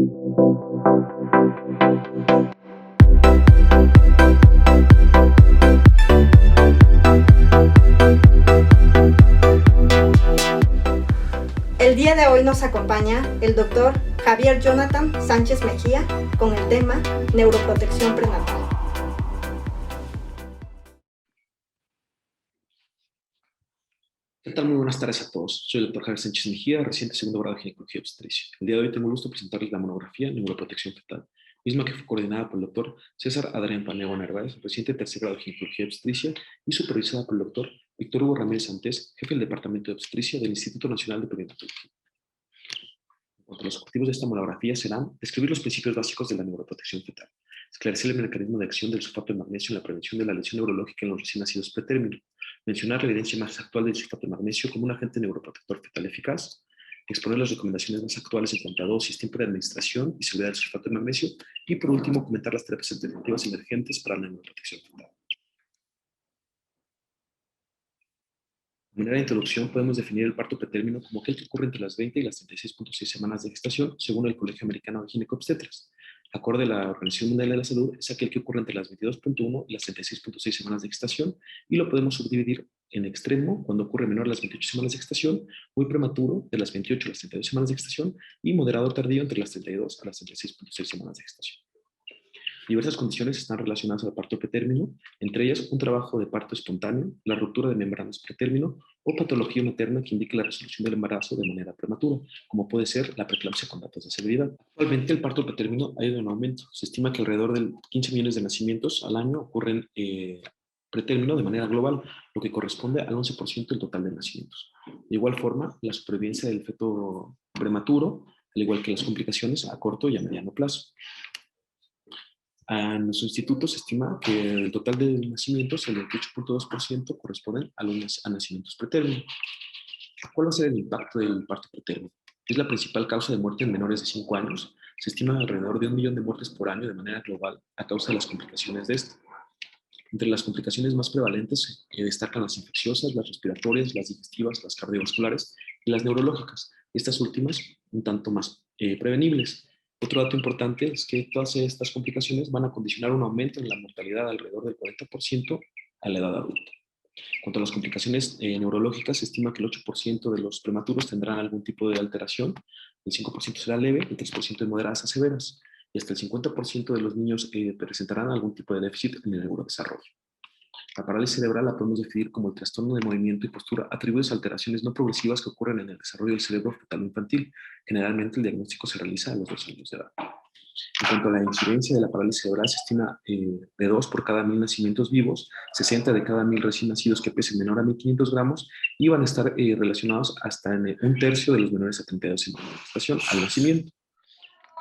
El día de hoy nos acompaña el doctor Javier Jonathan Sánchez Mejía con el tema Neuroprotección prenatal. ¿Qué tal? Muy buenas tardes a todos. Soy el doctor Javier Sánchez Mejía, reciente segundo grado de ginecología y obstetricia. El día de hoy tengo el gusto de presentarles la monografía Neuroprotección fetal, misma que fue coordinada por el doctor César Adrián Panego Narváez, reciente tercer grado de ginecología y obstetricia, y supervisada por el doctor Víctor Hugo Ramírez Santés, jefe del Departamento de Obstetricia del Instituto Nacional de Perinatología. En cuanto a los objetivos de esta monografía serán describir los principios básicos de la neuroprotección fetal, esclarecer el mecanismo de acción del sulfato de magnesio en la prevención de la lesión neurológica en los recién nacidos pretérmino, mencionar la evidencia más actual del sulfato de magnesio como un agente neuroprotector fetal eficaz, exponer las recomendaciones más actuales en cuanto a dosis, tiempo de administración y seguridad del sulfato de magnesio, y por último comentar las terapias alternativas emergentes para la neuroprotección fetal. De manera de introducción, podemos definir el parto pretérmino como aquel que ocurre entre las 20 y las 36.6 semanas de gestación, según el Colegio Americano de Ginecobstetras. Acorde a la Organización Mundial de la Salud, es aquel que ocurre entre las 22.1 y las 36.6 semanas de gestación, y lo podemos subdividir en extremo, cuando ocurre menor a las 28 semanas de gestación, muy prematuro, de las 28 a las 32 semanas de gestación, y moderado tardío entre las 32 a las 36.6 semanas de gestación. Diversas condiciones están relacionadas al parto pretérmino, entre ellas un trabajo de parto espontáneo, la ruptura de membranas pretérmino o patología materna que indique la resolución del embarazo de manera prematura, como puede ser la preeclampsia con datos de severidad. Actualmente el parto pretérmino ha ido en aumento. Se estima que alrededor de 15 millones de nacimientos al año ocurren pretérmino de manera global, lo que corresponde al 11% del total de nacimientos. De igual forma, la supervivencia del feto prematuro, al igual que las complicaciones a corto y a mediano plazo. A nuestro instituto se estima que el total de nacimientos, el 28.2%, corresponden a nacimientos pretérmino. ¿Cuál va a ser el impacto del parto pretérmino? Es la principal causa de muerte en menores de 5 años. Se estima alrededor de 1 millón de muertes por año de manera global a causa de las complicaciones de esto. Entre las complicaciones más prevalentes destacan las infecciosas, las respiratorias, las digestivas, las cardiovasculares y las neurológicas. Estas últimas un tanto más prevenibles. Otro dato importante es que todas estas complicaciones van a condicionar un aumento en la mortalidad alrededor del 40% a la edad adulta. En cuanto a las complicaciones neurológicas, se estima que el 8% de los prematuros tendrán algún tipo de alteración, el 5% será leve, el 3% de moderadas a severas, y hasta el 50% de los niños presentarán algún tipo de déficit en el neurodesarrollo. La parálisis cerebral la podemos definir como el trastorno de movimiento y postura atribuido a alteraciones no progresivas que ocurren en el desarrollo del cerebro fetal o infantil. Generalmente el diagnóstico se realiza a los 2 años de edad. En cuanto a la incidencia de la parálisis cerebral, se estima de 2 por cada 1000 nacimientos vivos, 60 de cada 1000 recién nacidos que pesen menor a 1500 gramos, y van a estar relacionados hasta en un tercio de los menores a 32 semanas de gestación al nacimiento.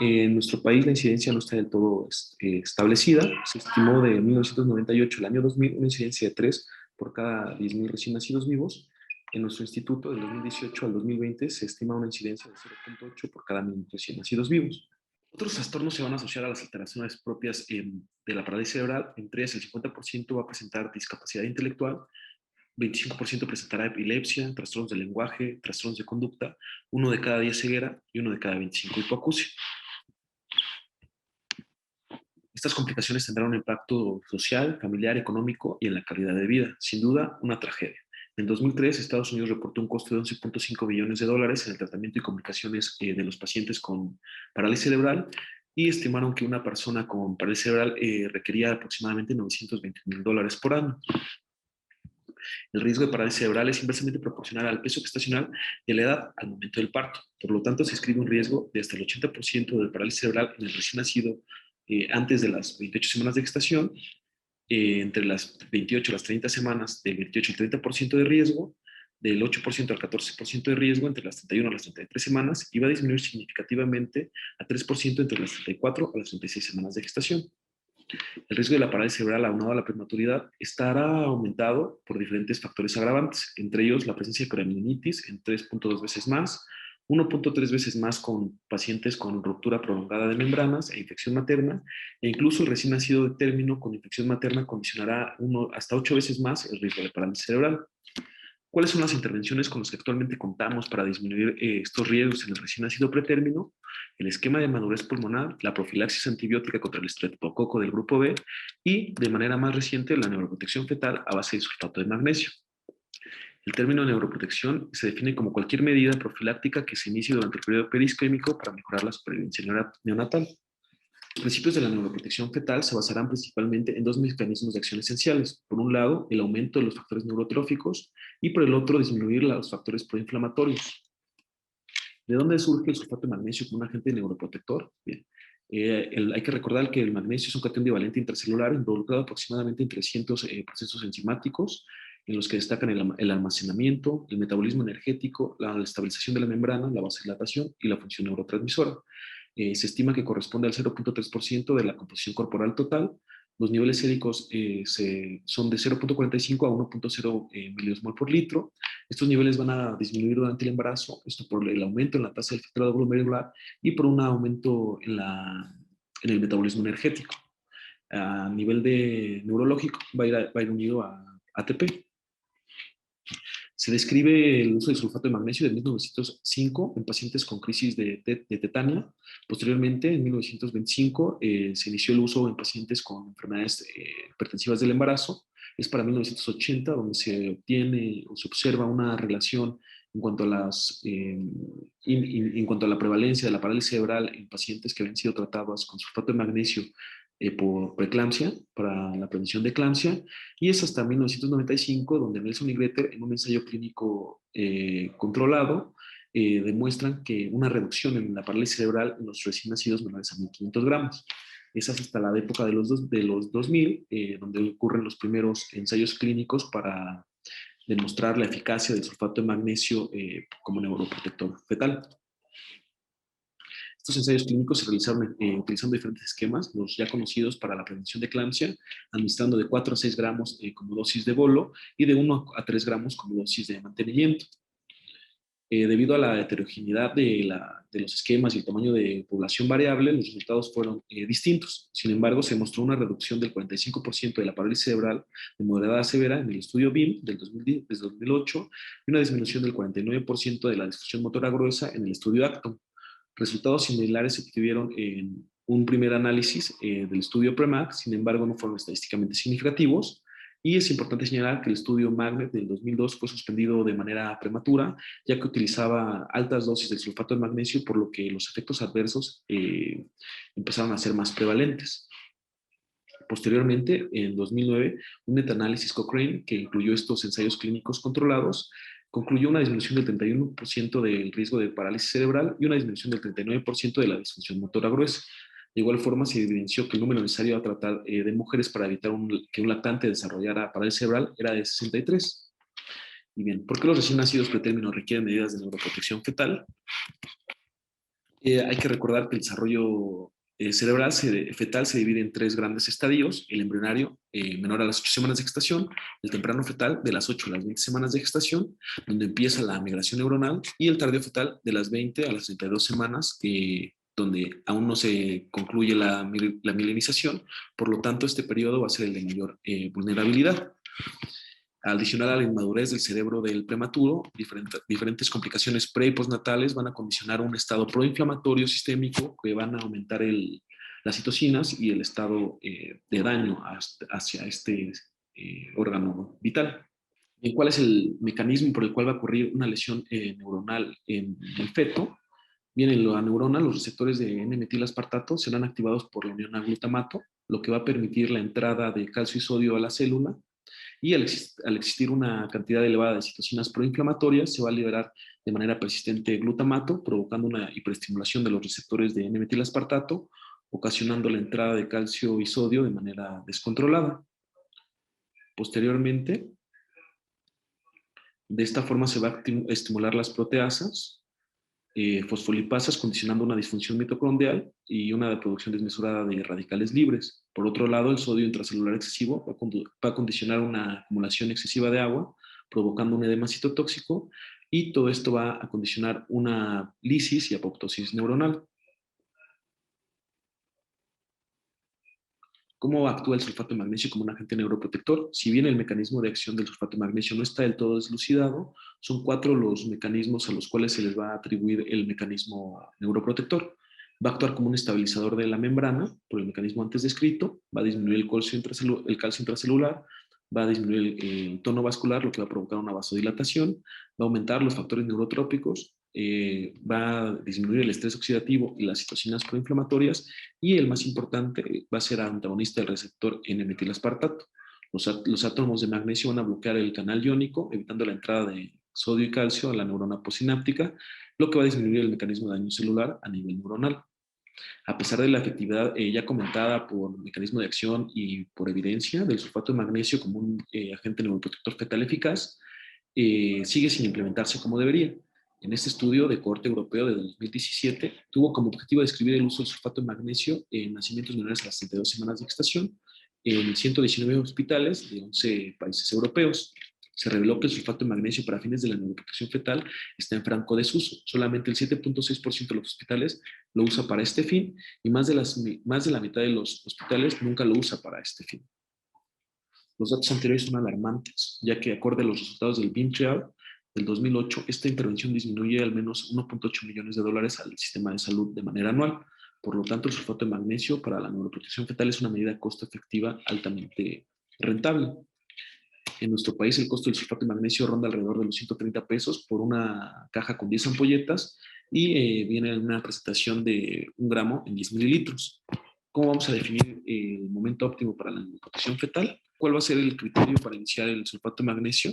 En nuestro país la incidencia no está del todo establecida. Se estimó de 1998 al año 2000 una incidencia de 3 por cada 10.000 recién nacidos vivos. En nuestro instituto, del 2018 al 2020, se estima una incidencia de 0.8 por cada 1.000 recién nacidos vivos. Otros trastornos se van a asociar a las alteraciones propias de la parálisis cerebral. Entre ellas, el 50% va a presentar discapacidad intelectual, 25% presentará epilepsia, trastornos del lenguaje, trastornos de conducta, 1 de cada 10 ceguera y 1 de cada 25 hipoacusia. Estas complicaciones tendrán un impacto social, familiar, económico y en la calidad de vida. Sin duda, una tragedia. En 2003, Estados Unidos reportó un costo de $11.5 billones en el tratamiento y complicaciones de los pacientes con parálisis cerebral, y estimaron que una persona con parálisis cerebral requería aproximadamente $920.000 por año. El riesgo de parálisis cerebral es inversamente proporcional al peso gestacional y a la edad al momento del parto. Por lo tanto, se escribe un riesgo de hasta el 80% de parálisis cerebral en el recién nacido antes de las 28 semanas de gestación, entre las 28 a las 30 semanas del 28 al 30% de riesgo, del 8% al 14% de riesgo entre las 31 a las 33 semanas, y va a disminuir significativamente a 3% entre las 34 a las 36 semanas de gestación. El riesgo de la parálisis cerebral aunado a la prematuridad estará aumentado por diferentes factores agravantes, entre ellos la presencia de cranionitis en 3.2 veces más, 1.3 veces más con pacientes con ruptura prolongada de membranas e infección materna, e incluso el recién nacido de término con infección materna condicionará hasta 8 veces más el riesgo de parálisis cerebral. ¿Cuáles son las intervenciones con las que actualmente contamos para disminuir estos riesgos en el recién nacido pretérmino? El esquema de madurez pulmonar, la profilaxis antibiótica contra el estreptococo del grupo B y, de manera más reciente, la neuroprotección fetal a base de sulfato de magnesio. El término neuroprotección se define como cualquier medida profiláctica que se inicie durante el periodo perisquémico para mejorar la supervivencia neonatal. Los principios de la neuroprotección fetal se basarán principalmente en dos mecanismos de acción esenciales. Por un lado, el aumento de los factores neurotróficos y por el otro, disminuir los factores proinflamatorios. ¿De dónde surge el sulfato de magnesio como un agente neuroprotector? Bien. Hay que recordar que el magnesio es un catión divalente intracelular involucrado aproximadamente en 300 procesos enzimáticos, en los que destacan el almacenamiento, el metabolismo energético, la estabilización de la membrana, la vasodilatación y la función neurotransmisora. Se estima que corresponde al 0.3% de la composición corporal total. Los niveles séricos son de 0.45 a 1.0 miliosmol por litro. Estos niveles van a disminuir durante el embarazo, esto por el aumento en la tasa del filtrado glomerular y por un aumento en el metabolismo energético. A nivel neurológico va a ir unido a ATP. Se describe el uso de sulfato de magnesio de 1905 en pacientes con crisis de tetania. Posteriormente, en 1925, se inició el uso en pacientes con enfermedades hipertensivas del embarazo. Es para 1980 donde se obtiene o se observa una relación en cuanto a la prevalencia de la parálisis cerebral en pacientes que habían sido tratados con sulfato de magnesio por preeclampsia, para la prevención de eclampsia, y es hasta 1995 donde Nelson y Greter, en un ensayo clínico controlado, demuestran que una reducción en la parálisis cerebral en los recién nacidos menores a 1500 gramos. Esa es hasta la época de los 2000, donde ocurren los primeros ensayos clínicos para demostrar la eficacia del sulfato de magnesio como neuroprotector fetal. Estos ensayos clínicos se realizaron utilizando diferentes esquemas, los ya conocidos para la prevención de eclampsia, administrando de 4 a 6 gramos como dosis de bolo y de 1 a 3 gramos como dosis de mantenimiento. Debido a la heterogeneidad de los esquemas y el tamaño de población variable, los resultados fueron distintos. Sin embargo, se mostró una reducción del 45% de la parálisis cerebral de moderada a severa en el estudio BIM desde 2008 y una disminución del 49% de la disfunción motora gruesa en el estudio ACTOM. Resultados similares se obtuvieron en un primer análisis del estudio PREMAC, sin embargo no fueron estadísticamente significativos, y es importante señalar que el estudio MAGNET del 2002 fue suspendido de manera prematura, ya que utilizaba altas dosis de sulfato de magnesio, por lo que los efectos adversos empezaron a ser más prevalentes. Posteriormente, en 2009, un metaanálisis Cochrane, que incluyó estos ensayos clínicos controlados, concluyó una disminución del 31% del riesgo de parálisis cerebral y una disminución del 39% de la disfunción motora gruesa. De igual forma, se evidenció que el número necesario a tratar de mujeres para evitar que un lactante desarrollara parálisis cerebral era de 63. Y bien, ¿por qué los recién nacidos pretérminos requieren medidas de neuroprotección fetal? Hay que recordar que el desarrollo cerebral fetal se divide en 3 grandes estadios: el embrionario, menor a las 8 semanas de gestación; el temprano fetal, de las 8 a las 20 semanas de gestación, donde empieza la migración neuronal; y el tardío fetal, de las 20 a las 32 semanas, donde aún no se concluye la milenización. Por lo tanto, este periodo va a ser el de mayor vulnerabilidad. Adicional a la inmadurez del cerebro del prematuro, diferentes complicaciones pre y postnatales van a condicionar un estado proinflamatorio sistémico que van a aumentar las citocinas y el estado de daño hacia este órgano vital. ¿Y cuál es el mecanismo por el cual va a ocurrir una lesión neuronal en el feto? Bien, en la neurona, los receptores de N-metilaspartato serán activados por la unión a glutamato, lo que va a permitir la entrada de calcio y sodio a la célula. Y al existir una cantidad elevada de citocinas proinflamatorias, se va a liberar de manera persistente glutamato, provocando una hiperestimulación de los receptores de N-metilaspartato, ocasionando la entrada de calcio y sodio de manera descontrolada. Posteriormente, de esta forma se va a estimular las proteasas, fosfolipasas, condicionando una disfunción mitocondrial y una producción desmesurada de radicales libres. Por otro lado, el sodio intracelular excesivo va a condicionar una acumulación excesiva de agua, provocando un edema citotóxico, y todo esto va a condicionar una lisis y apoptosis neuronal. ¿Cómo actúa el sulfato de magnesio como un agente neuroprotector? Si bien el mecanismo de acción del sulfato de magnesio no está del todo deslucidado, son 4 los mecanismos a los cuales se les va a atribuir el mecanismo neuroprotector. Va a actuar como un estabilizador de la membrana, por el mecanismo antes descrito, va a disminuir el calcio intracelular, va a disminuir el tono vascular, lo que va a provocar una vasodilatación, va a aumentar los factores neurotrópicos, va a disminuir el estrés oxidativo y las citocinas proinflamatorias, y el más importante va a ser antagonista del receptor N-metilaspartato. Los átomos de magnesio van a bloquear el canal iónico, evitando la entrada de sodio y calcio a la neurona posináptica, lo que va a disminuir el mecanismo de daño celular a nivel neuronal. A pesar de la efectividad ya comentada por mecanismo de acción y por evidencia del sulfato de magnesio como un agente neuroprotector fetal eficaz, sigue sin implementarse como debería. En este estudio de cohorte europeo de 2017, tuvo como objetivo describir el uso del sulfato de magnesio en nacimientos menores a las 32 semanas de gestación en 119 hospitales de 11 países europeos. Se reveló que el sulfato de magnesio para fines de la neuroprotección fetal está en franco desuso. Solamente el 7.6% de los hospitales lo usa para este fin, y más de la mitad de los hospitales nunca lo usa para este fin. Los datos anteriores son alarmantes, ya que acorde a los resultados del BIM Trial del 2008, esta intervención disminuye al menos 1.8 millones de dólares al sistema de salud de manera anual. Por lo tanto, el sulfato de magnesio para la neuroprotección fetal es una medida costo efectiva altamente rentable. En nuestro país el costo del sulfato de magnesio ronda alrededor de los 130 pesos por una caja con 10 ampolletas, y viene en una presentación de 1 gramo en 10 mililitros. ¿Cómo vamos a definir el momento óptimo para la neuroprotección fetal? ¿Cuál va a ser el criterio para iniciar el sulfato de magnesio?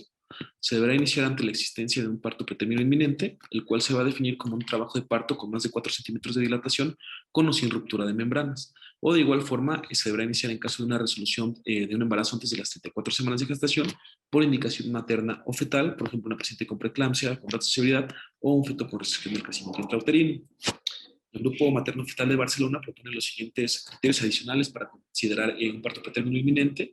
Se deberá iniciar ante la existencia de un parto pretérmino inminente, el cual se va a definir como un trabajo de parto con más de 4 centímetros de dilatación con o sin ruptura de membranas. O de igual forma, se deberá iniciar en caso de una resolución de un embarazo antes de las 34 semanas de gestación por indicación materna o fetal, por ejemplo, una paciente con preeclampsia, con datos de severidad o un feto con restricción del crecimiento intrauterino. El grupo materno-fetal de Barcelona propone los siguientes criterios adicionales para considerar un parto pretérmino inminente,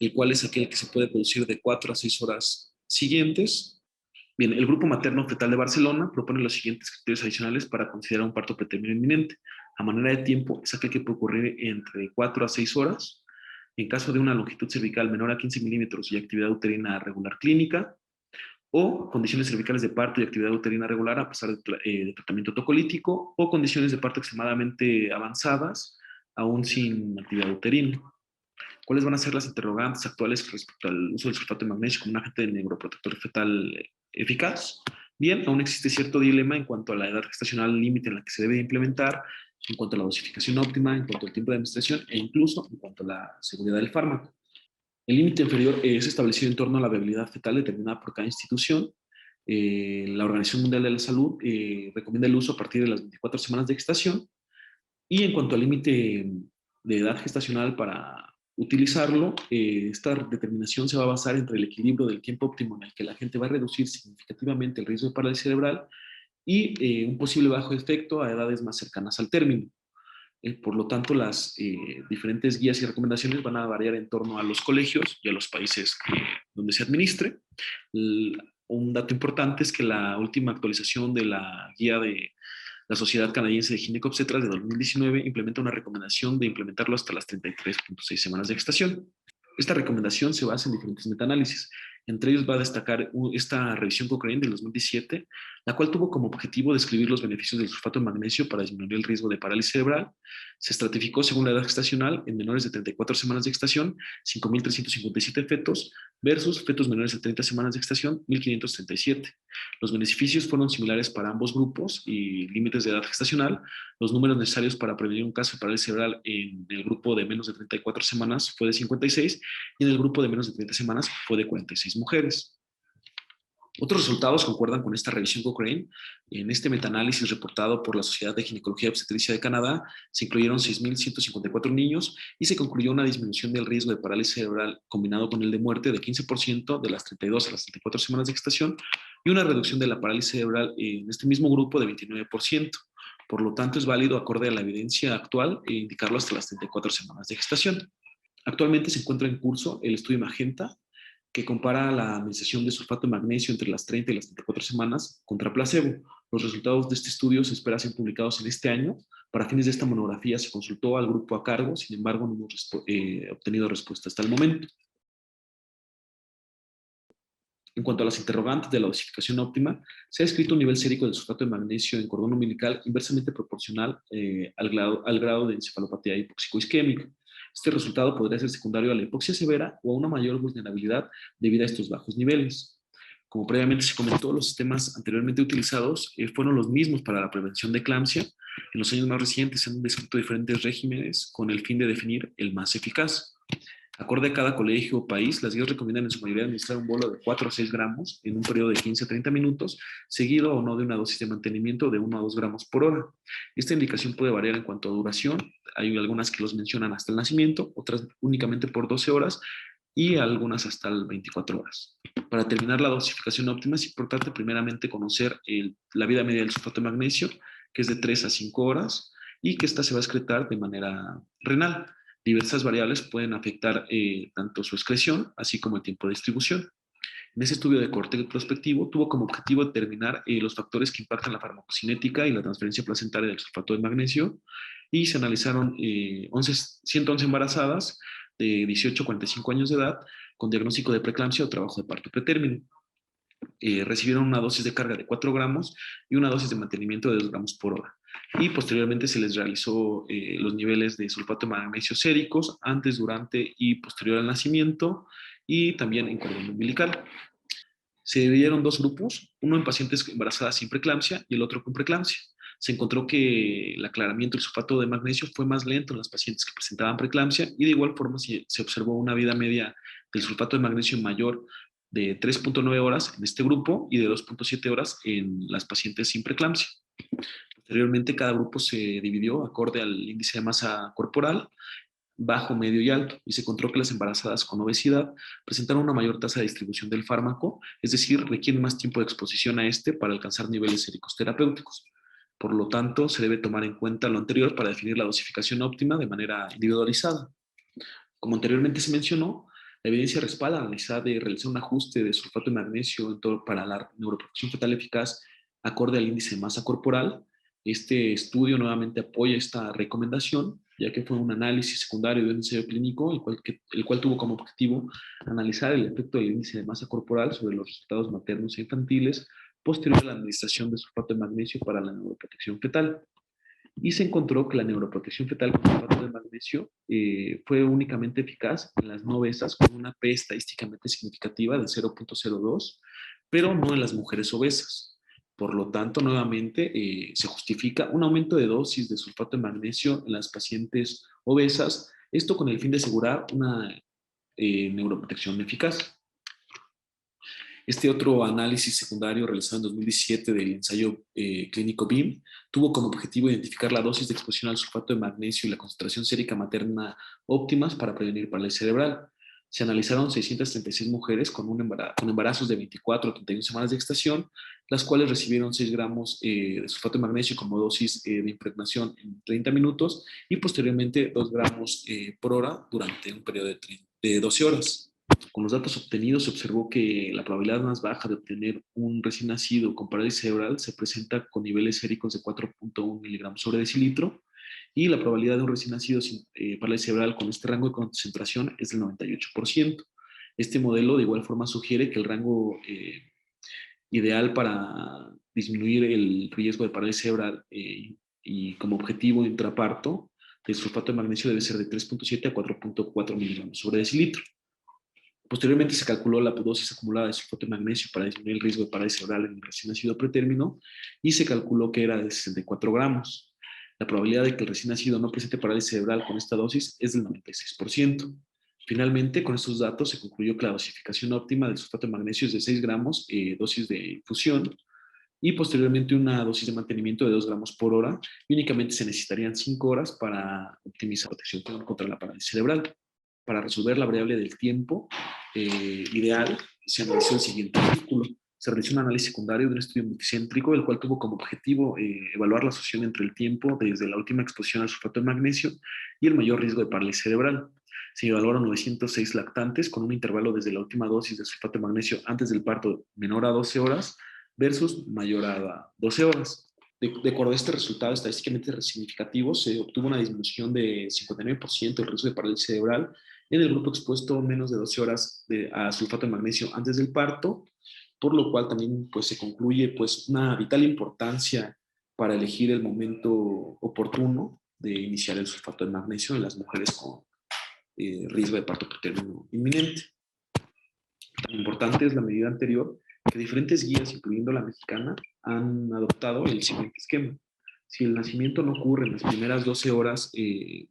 el cual es aquel que se puede producir de 4 a 6 horas siguientes. Bien, el grupo materno-fetal de Barcelona propone los siguientes criterios adicionales para considerar un parto pretérmino inminente. A manera de tiempo, es aquel que puede ocurrir entre 4 a 6 horas, en caso de una longitud cervical menor a 15 milímetros y actividad uterina regular clínica, o condiciones cervicales de parto y actividad uterina regular a pesar de tratamiento tocolítico, o condiciones de parto extremadamente avanzadas, aún sin actividad uterina. ¿Cuáles van a ser las interrogantes actuales respecto al uso del sulfato de magnesio como un agente neuroprotector fetal eficaz? Bien, aún existe cierto dilema en cuanto a la edad gestacional límite en la que se debe implementar, en cuanto a la dosificación óptima, en cuanto al tiempo de administración e incluso en cuanto a la seguridad del fármaco. El límite inferior es establecido en torno a la viabilidad fetal determinada por cada institución. La Organización Mundial de la Salud recomienda el uso a partir de las 24 semanas de gestación. Y en cuanto al límite de edad gestacional para utilizarlo, esta determinación se va a basar entre el equilibrio del tiempo óptimo en el que la gente va a reducir significativamente el riesgo de parálisis cerebral y un posible bajo efecto a edades más cercanas al término. Por lo tanto, las diferentes guías y recomendaciones van a variar en torno a los colegios y a los países donde se administre. Un dato importante es que la última actualización de la guía de la Sociedad Canadiense de Ginecobstetras de 2019 implementa una recomendación de implementarlo hasta las 33.6 semanas de gestación. Esta recomendación se basa en diferentes metaanálisis. Entre ellos va a destacar esta revisión Cochrane del 2017, la cual tuvo como objetivo describir los beneficios del sulfato de magnesio para disminuir el riesgo de parálisis cerebral. Se estratificó según la edad gestacional en menores de 34 semanas de gestación, 5.357 fetos, versus fetos menores de 30 semanas de gestación, 1.537. Los beneficios fueron similares para ambos grupos y límites de edad gestacional. Los números necesarios para prevenir un caso de parálisis cerebral en el grupo de menos de 34 semanas fue de 56 y en el grupo de menos de 30 semanas fue de 46 mujeres. Otros resultados concuerdan con esta revisión Cochrane. En este metaanálisis reportado por la Sociedad de Ginecología y Obstetricia de Canadá, se incluyeron 6.154 niños y se concluyó una disminución del riesgo de parálisis cerebral combinado con el de muerte de 15% de las 32 a las 34 semanas de gestación y una reducción de la parálisis cerebral en este mismo grupo de 29%. Por lo tanto, es válido, acorde a la evidencia actual, indicarlo hasta las 34 semanas de gestación. Actualmente se encuentra en curso el estudio Magenta, que compara la administración de sulfato de magnesio entre las 30 y las 34 semanas contra placebo. Los resultados de este estudio se espera ser publicados en este año, Para fines de esta monografía se consultó al grupo a cargo, sin embargo no hemos obtenido respuesta hasta el momento. En cuanto a las interrogantes de la dosificación óptima, se ha descrito un nivel sérico del sulfato de magnesio en cordón umbilical inversamente proporcional al grado de encefalopatía hipóxico-isquémica. Este resultado podría ser secundario a la hipoxia severa o a una mayor vulnerabilidad debido a estos bajos niveles. Como previamente se comentó, los sistemas anteriormente utilizados fueron los mismos para la prevención de eclampsia. En los años más recientes se han descrito diferentes regímenes con el fin de definir el más eficaz. Acorde a cada colegio o país, las guías recomiendan en su mayoría administrar un bolo de 4 a 6 gramos en un periodo de 15 a 30 minutos, seguido o no de una dosis de mantenimiento de 1 a 2 gramos por hora. Esta indicación puede variar en cuanto a duración. Hay algunas que los mencionan hasta el nacimiento, otras únicamente por 12 horas y algunas hasta el 24 horas. Para terminar la dosificación óptima es importante primeramente conocer la vida media del sulfato de magnesio, que es de 3 a 5 horas, y que esta se va a excretar de manera renal. Diversas variables pueden afectar tanto su excreción, así como el tiempo de distribución. En ese estudio de corte prospectivo tuvo como objetivo determinar los factores que impactan la farmacocinética y la transferencia placentaria del sulfato de magnesio, y se analizaron 111 embarazadas de 18 a 45 años de edad con diagnóstico de preeclampsia o trabajo de parto pretérmino. Recibieron una dosis de carga de 4 gramos y una dosis de mantenimiento de 2 gramos por hora. Y posteriormente se les realizó los niveles de sulfato de magnesio séricos antes, durante y posterior al nacimiento, y también en cordón umbilical. Se dividieron dos grupos, uno en pacientes embarazadas sin preeclampsia y el otro con preeclampsia. Se encontró que el aclaramiento del sulfato de magnesio fue más lento en las pacientes que presentaban preeclampsia, y de igual forma se observó una vida media del sulfato de magnesio mayor de 3.9 horas en este grupo y de 2.7 horas en las pacientes sin preeclampsia. Posteriormente, cada grupo se dividió acorde al índice de masa corporal, bajo, medio y alto, y se encontró que las embarazadas con obesidad presentaron una mayor tasa de distribución del fármaco, es decir, requieren más tiempo de exposición a este para alcanzar niveles séricos terapéuticos. Por lo tanto, se debe tomar en cuenta lo anterior para definir la dosificación óptima de manera individualizada. Como anteriormente se mencionó, la evidencia respalda la necesidad de realizar un ajuste de sulfato de magnesio para la neuroprotección fetal eficaz acorde al índice de masa corporal. Este estudio nuevamente apoya esta recomendación, ya que fue un análisis secundario de un ensayo clínico, el cual tuvo como objetivo analizar el efecto del índice de masa corporal sobre los resultados maternos e infantiles posterior a la administración de sulfato de magnesio para la neuroprotección fetal. Y se encontró que la neuroprotección fetal con sulfato de magnesio fue únicamente eficaz en las no obesas con una P estadísticamente significativa de 0.02, pero no en las mujeres obesas. Por lo tanto, nuevamente se justifica un aumento de dosis de sulfato de magnesio en las pacientes obesas, esto con el fin de asegurar una neuroprotección eficaz. Este otro análisis secundario realizado en 2017 del ensayo clínico BEAM tuvo como objetivo identificar la dosis de exposición al sulfato de magnesio y la concentración sérica materna óptimas para prevenir parálisis cerebral. Se analizaron 636 mujeres con embarazos de 24 a 31 semanas de gestación, las cuales recibieron 6 gramos de sulfato de magnesio como dosis de impregnación en 30 minutos y posteriormente 2 gramos por hora durante un periodo de 12 horas. Con los datos obtenidos se observó que la probabilidad más baja de obtener un recién nacido con parálisis cerebral se presenta con niveles séricos de 4.1 miligramos sobre decilitro, y la probabilidad de un recién nacido sin parálisis cerebral con este rango de concentración es del 98%. Este modelo de igual forma sugiere que el rango ideal para disminuir el riesgo de parálisis cerebral y como objetivo intraparto del sulfato de magnesio debe ser de 3.7 a 4.4 miligramos sobre decilitro. Posteriormente se calculó la dosis acumulada de sulfato de magnesio para disminuir el riesgo de parálisis cerebral en el recién nacido pretérmino, y se calculó que era de 64 gramos. La probabilidad de que el recién nacido no presente parálisis cerebral con esta dosis es del 96%. Finalmente, con estos datos se concluyó que la dosificación óptima del sulfato de magnesio es de 6 gramos, dosis de infusión, y posteriormente una dosis de mantenimiento de 2 gramos por hora, y únicamente se necesitarían 5 horas para optimizar la protección contra la parálisis cerebral. Para resolver la variable del tiempo ideal, se analizó el siguiente artículo. Se realizó un análisis secundario de un estudio multicéntrico, el cual tuvo como objetivo evaluar la asociación entre el tiempo desde la última exposición al sulfato de magnesio y el mayor riesgo de parálisis cerebral. Se evaluaron 906 lactantes con un intervalo desde la última dosis de sulfato de magnesio antes del parto menor a 12 horas versus mayor a 12 horas. De acuerdo a este resultado estadísticamente significativo, se obtuvo una disminución de 59% del riesgo de parálisis cerebral en el grupo expuesto menos de 12 horas a sulfato de magnesio antes del parto, por lo cual también pues, se concluye pues, una vital importancia para elegir el momento oportuno de iniciar el sulfato de magnesio en las mujeres con riesgo de parto pretérmino inminente. Tan importante es la medida anterior que diferentes guías, incluyendo la mexicana, han adoptado el siguiente esquema. Si el nacimiento no ocurre en las primeras 12 horas de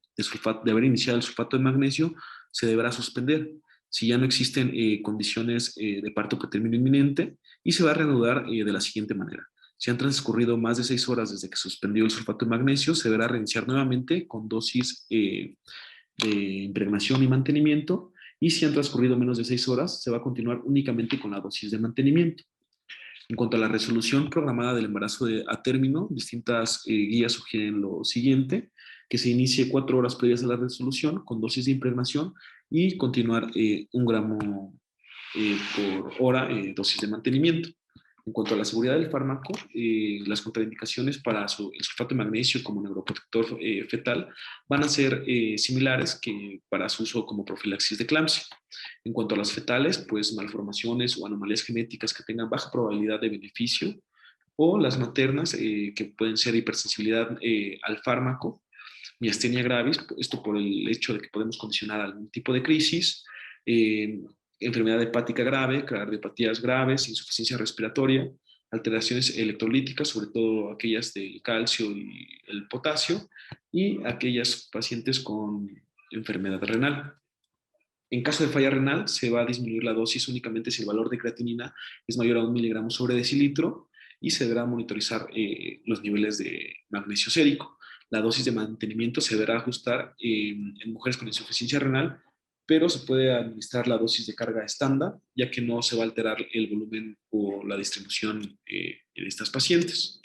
haber iniciado el sulfato de magnesio, se deberá suspender. Si ya no existen condiciones de parto pretérmino inminente, y se va a reanudar de la siguiente manera. Si han transcurrido más de 6 horas desde que suspendió el sulfato de magnesio, se deberá reiniciar nuevamente con dosis de impregnación y mantenimiento, y si han transcurrido menos de 6 horas, se va a continuar únicamente con la dosis de mantenimiento. En cuanto a la resolución programada del embarazo a término, distintas guías sugieren lo siguiente: que se inicie 4 horas previas a la resolución con dosis de impregnación y continuar 1 gramo por hora dosis de mantenimiento. En cuanto a la seguridad del fármaco, las contraindicaciones para el sulfato de magnesio como neuroprotector fetal van a ser similares que para su uso como profilaxis de eclampsia. En cuanto a las fetales, pues malformaciones o anomalías genéticas que tengan baja probabilidad de beneficio, o las maternas que pueden ser hipersensibilidad al fármaco, miastenia gravis, esto por el hecho de que podemos condicionar algún tipo de crisis, enfermedad hepática grave, cardiopatías graves, insuficiencia respiratoria, alteraciones electrolíticas, sobre todo aquellas del calcio y el potasio, y aquellas pacientes con enfermedad renal. En caso de falla renal, se va a disminuir la dosis únicamente si el valor de creatinina es mayor a 1 miligramo sobre decilitro, y se deberá monitorizar los niveles de magnesio sérico. La dosis de mantenimiento se deberá ajustar en mujeres con insuficiencia renal, pero se puede administrar la dosis de carga estándar, ya que no se va a alterar el volumen o la distribución de estas pacientes.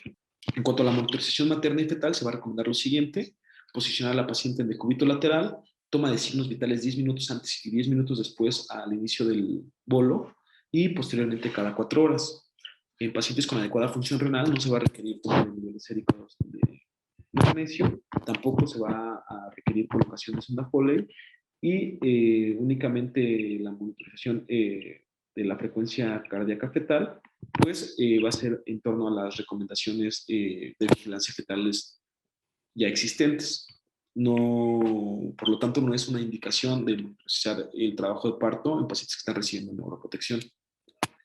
En cuanto a la monitorización materna y fetal, se va a recomendar lo siguiente: posicionar a la paciente en decúbito lateral, toma de signos vitales 10 minutos antes y 10 minutos después al inicio del bolo, y posteriormente cada 4 horas. En pacientes con adecuada función renal no se va a requerir toma de niveles séricos de magnesio, tampoco se va a requerir colocación de sonda Foley, y únicamente la monitorización de la frecuencia cardíaca fetal pues va a ser en torno a las recomendaciones de vigilancia fetales ya existentes. No, por lo tanto, no es una indicación de monitorizar el trabajo de parto en pacientes que están recibiendo neuroprotección.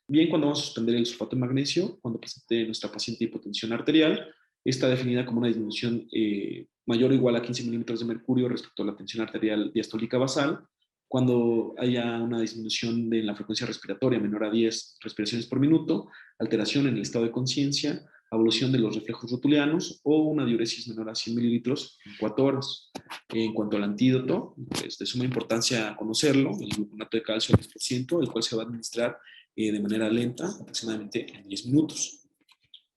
Bien, cuando vamos a suspender el sulfato de magnesio, cuando presente nuestra paciente hipotensión arterial, está definida como una disminución mayor o igual a 15 milímetros de mercurio respecto a la tensión arterial diastólica basal, cuando haya una disminución de la frecuencia respiratoria menor a 10 respiraciones por minuto, alteración en el estado de conciencia, evolución de los reflejos rotulianos o una diuresis menor a 100 mililitros en 4 horas. En cuanto al antídoto, pues de suma importancia conocerlo, el gluconato de calcio al 10%, el cual se va a administrar de manera lenta, aproximadamente en 10 minutos.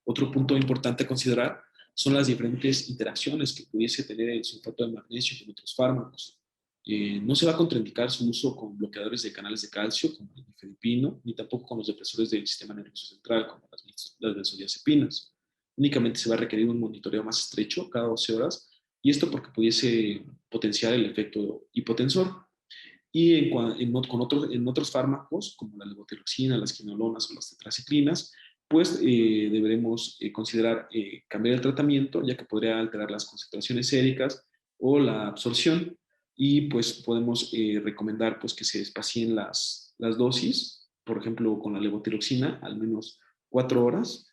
Otro punto importante a considerar son las diferentes interacciones que pudiese tener el sulfato de magnesio con otros fármacos. No se va a contraindicar su uso con bloqueadores de canales de calcio, como el nifedipino, ni tampoco con los depresores del sistema nervioso central, como las benzodiazepinas. Únicamente se va a requerir un monitoreo más estrecho cada 12 horas, y esto porque pudiese potenciar el efecto hipotensor. Y en otros fármacos, como la levotiroxina, las quinolonas o las tetraciclinas, pues deberemos considerar cambiar el tratamiento, ya que podría alterar las concentraciones séricas o la absorción, y pues podemos recomendar pues, que se espacien las dosis, por ejemplo, con la levotiroxina, al menos 4 horas,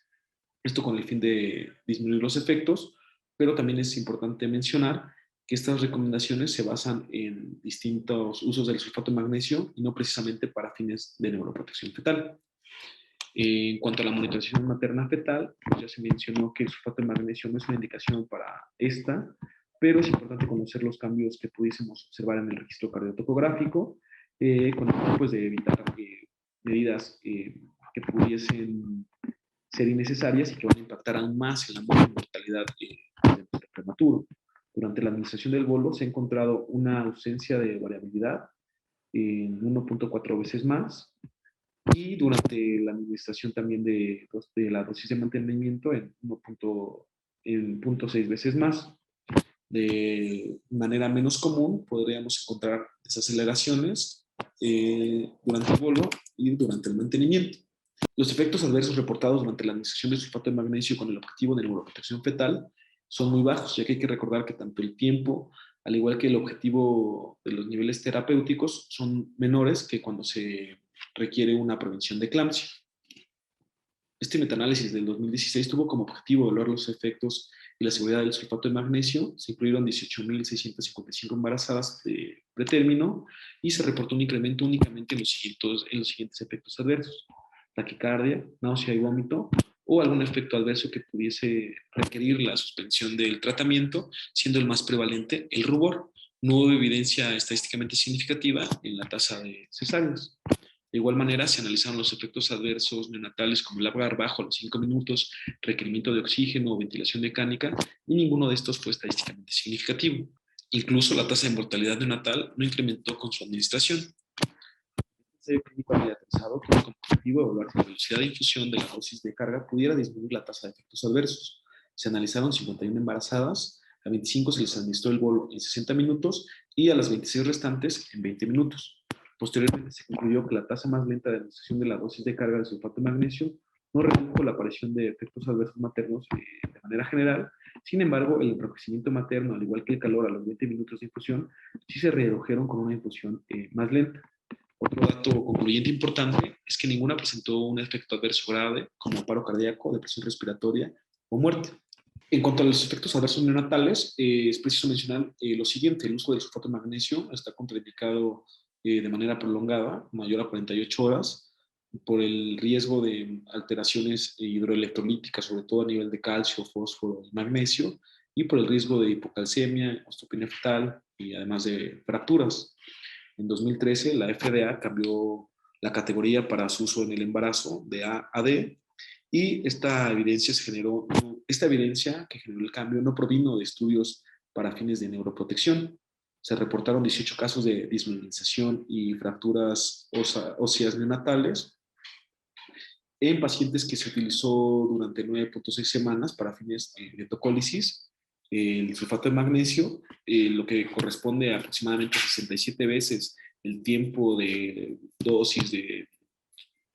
esto con el fin de disminuir los efectos, pero también es importante mencionar que estas recomendaciones se basan en distintos usos del sulfato de magnesio y no precisamente para fines de neuroprotección fetal. En cuanto a la monitorización materna fetal, pues ya se mencionó que el sulfato de magnesio no es una indicación para esta, pero es importante conocer los cambios que pudiésemos observar en el registro cardiotocográfico, con el fin pues, de evitar medidas que pudiesen ser innecesarias y que van a impactar aún más en la mortalidad del prematuro. Durante la administración del bolo se ha encontrado una ausencia de variabilidad en 1.4 veces más, y durante la administración también de la dosis de mantenimiento en 1.2 en 0.6 veces más. De manera menos común podríamos encontrar desaceleraciones durante el vuelo y durante el mantenimiento. Los efectos adversos reportados durante la administración de sulfato de magnesio con el objetivo de neuroprotección fetal son muy bajos, ya que hay que recordar que tanto el tiempo, al igual que el objetivo de los niveles terapéuticos, son menores que cuando se requiere una prevención de eclampsia. Este metaanálisis del 2016 tuvo como objetivo evaluar los efectos y la seguridad del sulfato de magnesio. Se incluyeron 18.655 embarazadas de pretérmino y se reportó un incremento únicamente en los siguientes efectos adversos: taquicardia, náusea y vómito, o algún efecto adverso que pudiese requerir la suspensión del tratamiento, siendo el más prevalente el rubor. No hubo evidencia estadísticamente significativa en la tasa de cesáreas. De igual manera, se analizaron los efectos adversos neonatales como el hablar bajo a los 5 minutos, requerimiento de oxígeno o ventilación mecánica, y ninguno de estos fue estadísticamente significativo. Incluso la tasa de mortalidad neonatal no incrementó con su administración. Este clínico aleatorizado tuvo como objetivo evaluar si la velocidad de infusión de la dosis de carga pudiera disminuir la tasa de efectos adversos. Se analizaron 51 embarazadas, a 25 se les administró el bolo en 60 minutos y a las 26 restantes en 20 minutos. Posteriormente se concluyó que la tasa más lenta de administración de la dosis de carga de sulfato de magnesio no redujo la aparición de efectos adversos maternos de manera general. Sin embargo, el enrojecimiento materno, al igual que el calor a los 20 minutos de infusión, sí se redujeron con una infusión más lenta. Otro dato concluyente importante es que ninguna presentó un efecto adverso grave, como paro cardíaco, depresión respiratoria o muerte. En cuanto a los efectos adversos neonatales, es preciso mencionar lo siguiente: el uso del sulfato de magnesio está contraindicado de manera prolongada, mayor a 48 horas, por el riesgo de alteraciones hidroelectrolíticas, sobre todo a nivel de calcio, fósforo y magnesio, y por el riesgo de hipocalcemia, osteopenia fetal y además de fracturas. En 2013, la FDA cambió la categoría para su uso en el embarazo de A a D, y esta evidencia que generó el cambio no provino de estudios para fines de neuroprotección. Se reportaron 18 casos de disminución y fracturas óseas neonatales en pacientes que se utilizó durante 9.6 semanas para fines de tocólisis el sulfato de magnesio, lo que corresponde a aproximadamente 67 veces el tiempo de dosis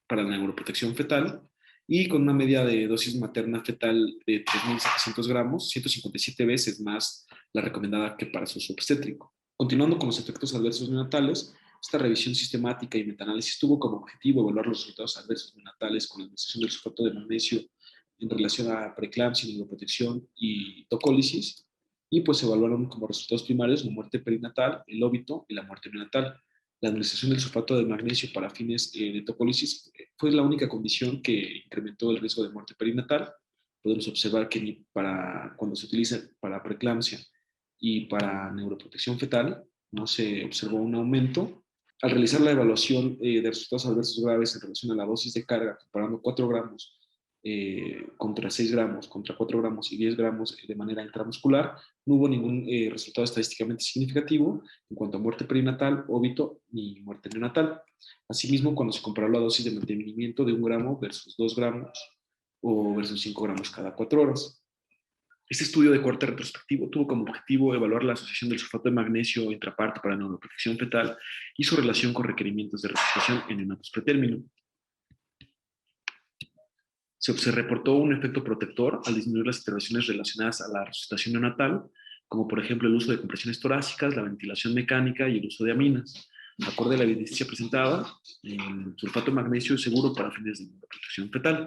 para la neuroprotección fetal, y con una media de dosis materna fetal de 3.700 gramos, 157 veces más la recomendada que para su uso obstétrico. Continuando con los efectos adversos neonatales, esta revisión sistemática y metaanálisis tuvo como objetivo evaluar los resultados adversos neonatales con la administración del sulfato de magnesio en relación a preeclampsia, neuroprotección y tocólisis, y pues evaluaron como resultados primarios la muerte perinatal, el óbito y la muerte neonatal. La administración del sulfato de magnesio para fines de tocólisis fue la única condición que incrementó el riesgo de muerte perinatal. Podemos observar que ni para cuando se utiliza para preeclampsia y para neuroprotección fetal no se observó un aumento. Al realizar la evaluación de resultados adversos graves en relación a la dosis de carga, comparando 4 gramos contra 6 gramos, contra 4 gramos y 10 gramos de manera intramuscular, no hubo ningún resultado estadísticamente significativo en cuanto a muerte perinatal, óbito ni muerte neonatal. Asimismo, cuando se comparó la dosis de mantenimiento de 1 gramo versus 2 gramos o versus 5 gramos cada 4 horas. Este estudio de corte retrospectivo tuvo como objetivo evaluar la asociación del sulfato de magnesio intraparto para neuroprotección fetal y su relación con requerimientos de resucitación en neonatos pretérmino. Se reportó un efecto protector al disminuir las intervenciones relacionadas a la resucitación neonatal, como por ejemplo el uso de compresiones torácicas, la ventilación mecánica y el uso de aminas. Acorde a la evidencia presentada, el sulfato de magnesio es seguro para fines de neuroprotección fetal.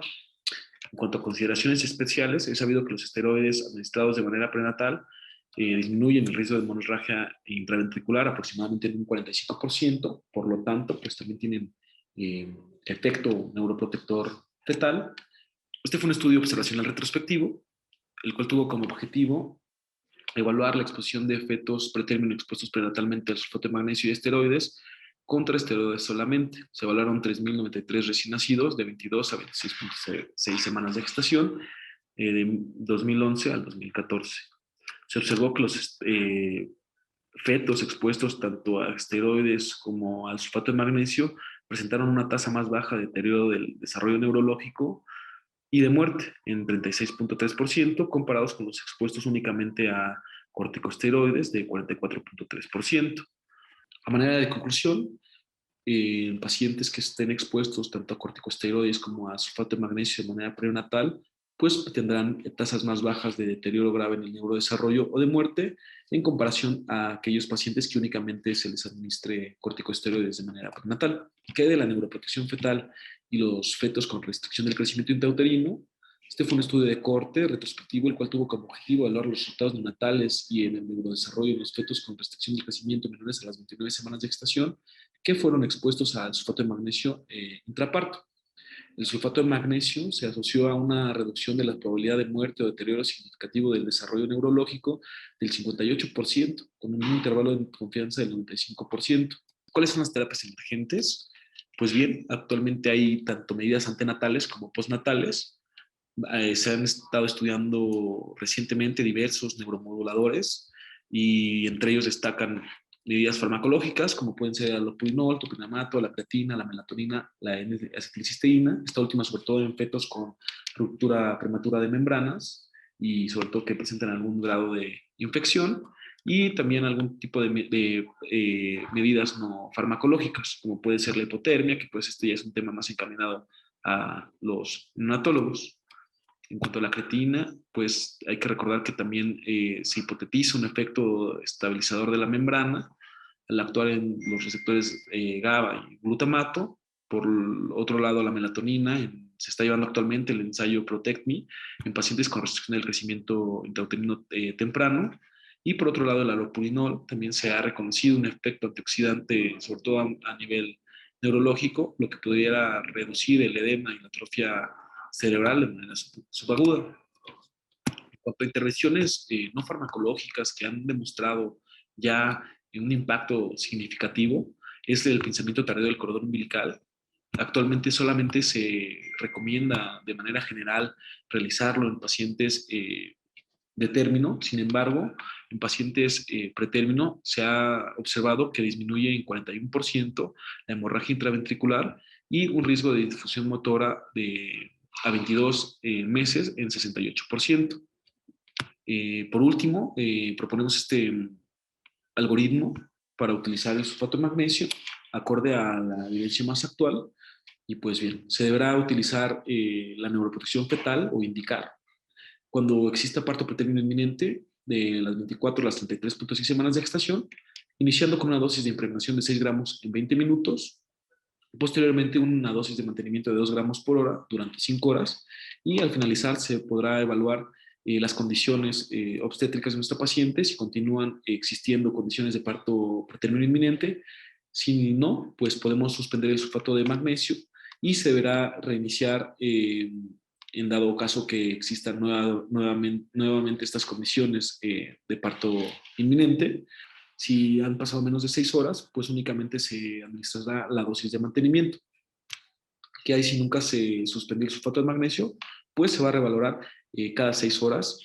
En cuanto a consideraciones especiales, es sabido que los esteroides administrados de manera prenatal disminuyen el riesgo de hemorragia intraventricular aproximadamente en un 45%, por lo tanto, pues también tienen efecto neuroprotector fetal. Este fue un estudio observacional retrospectivo, el cual tuvo como objetivo evaluar la exposición de fetos pretérmino expuestos prenatalmente al sulfato de magnesio y esteroides contra esteroides solamente. Se evaluaron 3.093 recién nacidos de 22 a 26.6 semanas de gestación de 2011 al 2014. Se observó que los fetos expuestos tanto a esteroides como al sulfato de magnesio presentaron una tasa más baja de deterioro del desarrollo neurológico y de muerte en 36.3%, comparados con los expuestos únicamente a corticosteroides de 44.3%. A manera de conclusión, en pacientes que estén expuestos tanto a corticosteroides como a sulfato de magnesio de manera prenatal, pues tendrán tasas más bajas de deterioro grave en el neurodesarrollo o de muerte en comparación a aquellos pacientes que únicamente se les administre corticosteroides de manera prenatal. ¿Qué de la neuroprotección fetal y los fetos con restricción del crecimiento intrauterino? Este fue un estudio de corte retrospectivo, el cual tuvo como objetivo evaluar los resultados neonatales y en el neurodesarrollo de los fetos con restricción del crecimiento menores a las 29 semanas de gestación que fueron expuestos al sulfato de magnesio intraparto. El sulfato de magnesio se asoció a una reducción de la probabilidad de muerte o deterioro significativo del desarrollo neurológico del 58%, con un intervalo de confianza del 95%. ¿Cuáles son las terapias emergentes? Pues bien, actualmente hay tanto medidas antenatales como postnatales. Se han estado estudiando recientemente diversos neuromoduladores y entre ellos destacan medidas farmacológicas como pueden ser el allopurinol, topinamato, la creatina, la melatonina, la N-acetilcisteína, esta última sobre todo en fetos con ruptura prematura de membranas y sobre todo que presentan algún grado de infección, y también algún tipo de medidas no farmacológicas como puede ser la hipotermia, que pues este ya es un tema más encaminado a los neonatólogos. En cuanto a la creatina, pues hay que recordar que también se hipotetiza un efecto estabilizador de la membrana al actuar en los receptores GABA y glutamato. Por otro lado, la melatonina, se está llevando actualmente el ensayo Protect Me en pacientes con restricción del crecimiento intrauterino temprano. Y por otro lado, el allopurinol también se ha reconocido un efecto antioxidante, sobre todo a nivel neurológico, lo que pudiera reducir el edema y la atrofia cerebral de manera subaguda. En cuanto a intervenciones no farmacológicas que han demostrado ya un impacto significativo, es el pinzamiento tardío del cordón umbilical. Actualmente solamente se recomienda de manera general realizarlo en pacientes de término. Sin embargo, en pacientes pretérmino se ha observado que disminuye en 41% la hemorragia intraventricular y un riesgo de difusión motora a 22 meses en 68%. Por último, proponemos este algoritmo para utilizar el sulfato de magnesio acorde a la evidencia más actual. Y pues bien, se deberá utilizar la neuroprotección fetal o indicar cuando exista parto pretérmino inminente de las 24 a las 33.6 semanas de gestación, iniciando con una dosis de impregnación de 6 gramos en 20 minutos, posteriormente una dosis de mantenimiento de 2 gramos por hora durante 5 horas, y al finalizar se podrá evaluar las condiciones obstétricas de nuestra paciente, si continúan existiendo condiciones de parto pretérmino inminente. Si no, pues podemos suspender el sulfato de magnesio y se deberá reiniciar en dado caso que existan nuevamente estas condiciones de parto inminente. Si han pasado menos de 6 horas, pues únicamente se administrará la dosis de mantenimiento. ¿Qué hay si nunca se suspendió el sulfato de magnesio? Pues se va a revalorar cada 6 horas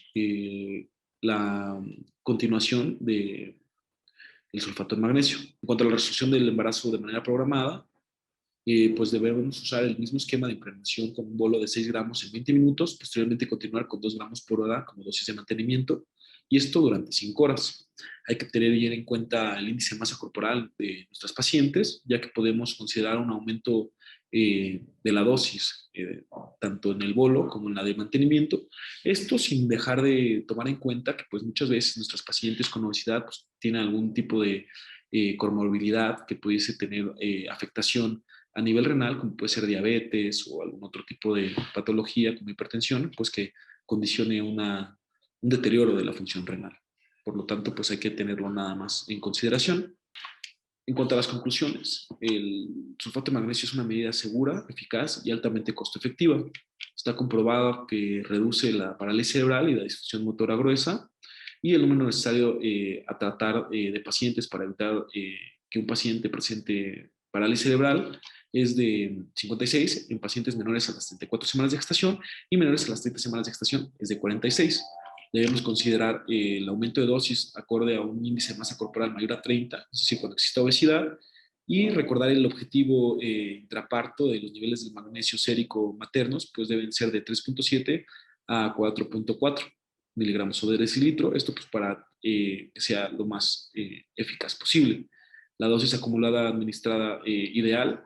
la continuación del sulfato de magnesio. En cuanto a la resolución del embarazo de manera programada, pues debemos usar el mismo esquema de impregnación con un bolo de 6 gramos en 20 minutos, posteriormente continuar con 2 gramos por hora como dosis de mantenimiento, y esto durante 5 horas. Hay que tener bien en cuenta el índice de masa corporal de nuestras pacientes, ya que podemos considerar un aumento de la dosis, tanto en el bolo como en la de mantenimiento. Esto sin dejar de tomar en cuenta que pues muchas veces nuestros pacientes con obesidad pues, tienen algún tipo de comorbilidad que pudiese tener afectación a nivel renal, como puede ser diabetes o algún otro tipo de patología como hipertensión, pues que condicione un deterioro de la función renal. Por lo tanto, pues hay que tenerlo nada más en consideración. En cuanto a las conclusiones, el sulfato de magnesio es una medida segura, eficaz y altamente costo efectiva. Está comprobado que reduce la parálisis cerebral y la disfunción motora gruesa, y el número necesario a tratar de pacientes para evitar que un paciente presente parálisis cerebral es de 56 en pacientes menores a las 34 semanas de gestación y menores a las 30 semanas de gestación es de 46. Debemos considerar el aumento de dosis acorde a un índice de masa corporal mayor a 30, es decir, cuando exista obesidad, Y recordar el objetivo intraparto de los niveles del magnesio sérico maternos, pues deben ser de 3.7 a 4.4 miligramos sobre decilitro, esto pues para que sea lo más eficaz posible. La dosis acumulada administrada ideal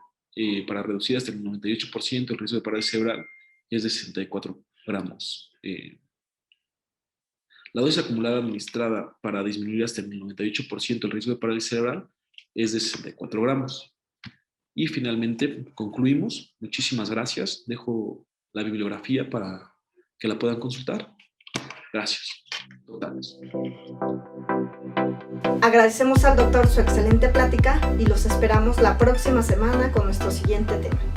para reducir hasta el 98% el riesgo de parálisis cerebral es de 64 gramos. La dosis acumulada administrada para disminuir hasta el 98% el riesgo de parálisis cerebral es de 64 gramos. Y finalmente concluimos. Muchísimas gracias. Dejo la bibliografía para que la puedan consultar. Gracias. Totales. Agradecemos al doctor su excelente plática y los esperamos la próxima semana con nuestro siguiente tema.